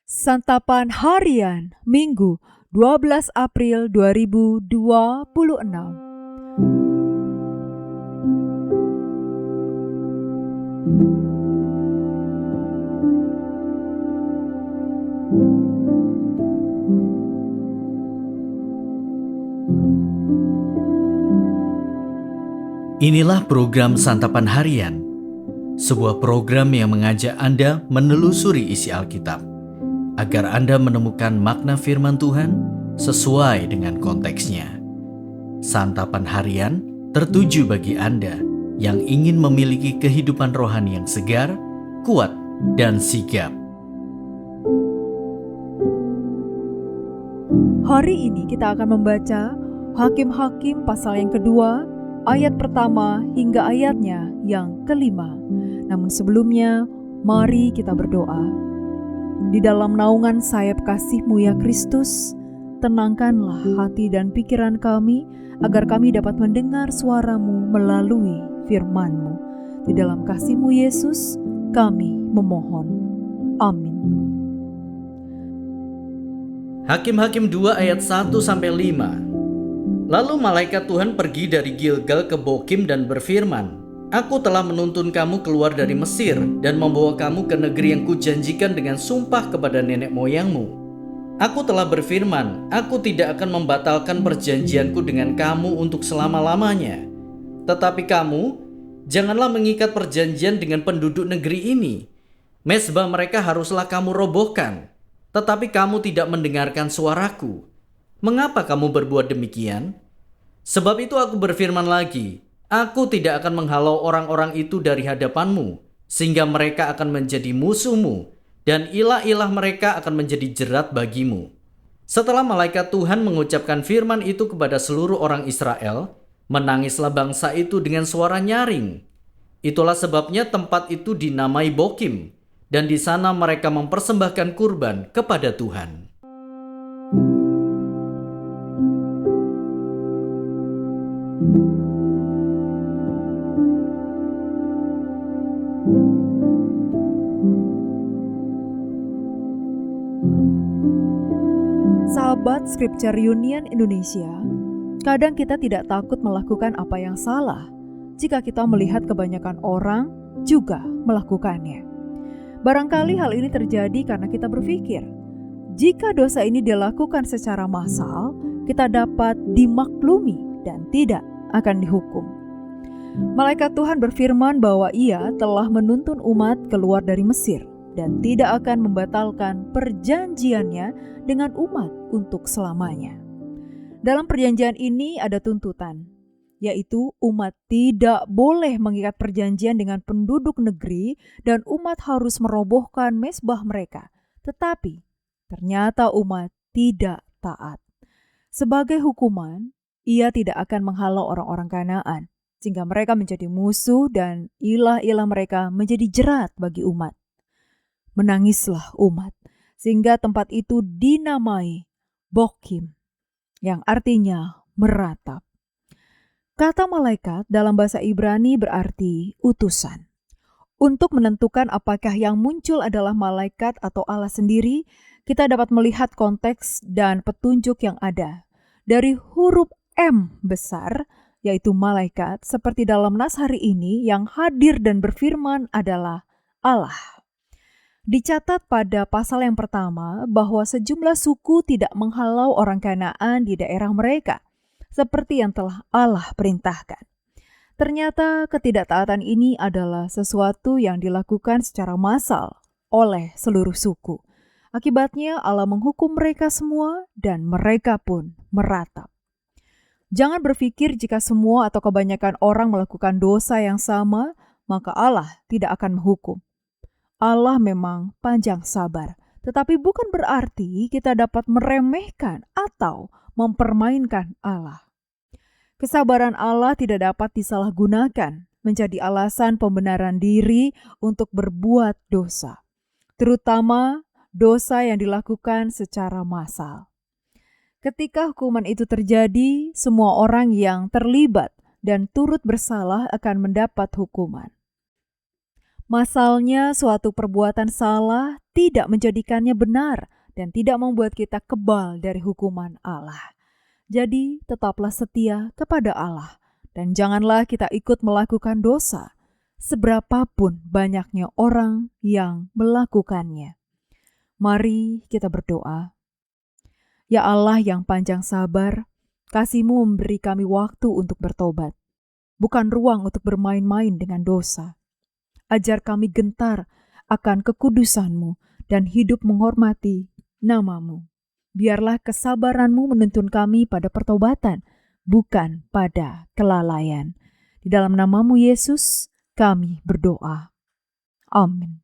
Santapan Harian Minggu 12 April 2026. Inilah program Santapan Harian, sebuah program yang mengajak Anda menelusuri isi Alkitab, agar Anda menemukan makna firman Tuhan sesuai dengan konteksnya. Santapan Harian tertuju bagi Anda yang ingin memiliki kehidupan rohani yang segar, kuat, dan sigap. Hari ini kita akan membaca Hakim-Hakim pasal yang kedua, ayat pertama hingga ayatnya yang kelima. Namun sebelumnya, mari kita berdoa. Di dalam naungan sayap kasih-Mu ya Kristus, tenangkanlah hati dan pikiran kami, agar kami dapat mendengar suara-Mu melalui firman-Mu. Di dalam kasih-Mu Yesus, kami memohon. Amin. Hakim-Hakim 2 ayat 1-5. Lalu malaikat Tuhan pergi dari Gilgal ke Bokim dan berfirman, "Aku telah menuntun kamu keluar dari Mesir dan membawa kamu ke negeri yang kujanjikan dengan sumpah kepada nenek moyangmu. Aku telah berfirman, aku tidak akan membatalkan perjanjianku dengan kamu untuk selama-lamanya. Tetapi kamu, janganlah mengikat perjanjian dengan penduduk negeri ini. Mezbah mereka haruslah kamu robohkan, tetapi kamu tidak mendengarkan suaraku. Mengapa kamu berbuat demikian? Sebab itu aku berfirman lagi, aku tidak akan menghalau orang-orang itu dari hadapanmu, sehingga mereka akan menjadi musuhmu, dan ilah-ilah mereka akan menjadi jerat bagimu." Setelah malaikat Tuhan mengucapkan firman itu kepada seluruh orang Israel, menangislah bangsa itu dengan suara nyaring. Itulah sebabnya tempat itu dinamai Bokim, dan di sana mereka mempersembahkan kurban kepada Tuhan. Sahabat Scripture Union Indonesia, kadang kita tidak takut melakukan apa yang salah jika kita melihat kebanyakan orang juga melakukannya. Barangkali hal ini terjadi karena kita berpikir, jika dosa ini dilakukan secara massal, kita dapat dimaklumi dan tidak akan dihukum. Malaikat Tuhan berfirman bahwa Ia telah menuntun umat keluar dari Mesir dan tidak akan membatalkan perjanjiannya dengan umat untuk selamanya. Dalam perjanjian ini ada tuntutan, yaitu umat tidak boleh mengikat perjanjian dengan penduduk negeri dan umat harus merobohkan mezbah mereka. Tetapi ternyata umat tidak taat. Sebagai hukuman, Ia tidak akan menghalau orang-orang Kanaan, sehingga mereka menjadi musuh dan ilah-ilah mereka menjadi jerat bagi umat. Menangislah umat, sehingga tempat itu dinamai Bokim, yang artinya meratap. Kata malaikat dalam bahasa Ibrani berarti utusan. Untuk menentukan apakah yang muncul adalah malaikat atau Allah sendiri, kita dapat melihat konteks dan petunjuk yang ada. Dari huruf M besar, yaitu malaikat, seperti dalam nas hari ini yang hadir dan berfirman adalah Allah. Dicatat pada pasal yang pertama bahwa sejumlah suku tidak menghalau orang Kanaan di daerah mereka, seperti yang telah Allah perintahkan. Ternyata ketidaktaatan ini adalah sesuatu yang dilakukan secara massal oleh seluruh suku. Akibatnya Allah menghukum mereka semua dan mereka pun meratap. Jangan berpikir jika semua atau kebanyakan orang melakukan dosa yang sama, maka Allah tidak akan menghukum. Allah memang panjang sabar, tetapi bukan berarti kita dapat meremehkan atau mempermainkan Allah. Kesabaran Allah tidak dapat disalahgunakan menjadi alasan pembenaran diri untuk berbuat dosa, terutama dosa yang dilakukan secara massal. Ketika hukuman itu terjadi, semua orang yang terlibat dan turut bersalah akan mendapat hukuman. Masalnya suatu perbuatan salah tidak menjadikannya benar dan tidak membuat kita kebal dari hukuman Allah. Jadi tetaplah setia kepada Allah dan janganlah kita ikut melakukan dosa, seberapapun banyaknya orang yang melakukannya. Mari kita berdoa. Ya Allah yang panjang sabar, kasih-Mu memberi kami waktu untuk bertobat, bukan ruang untuk bermain-main dengan dosa. Ajar kami gentar akan kekudusan-Mu dan hidup menghormati nama-Mu. Biarlah kesabaran-Mu menuntun kami pada pertobatan, bukan pada kelalaian. Di dalam nama-Mu Yesus, kami berdoa. Amin.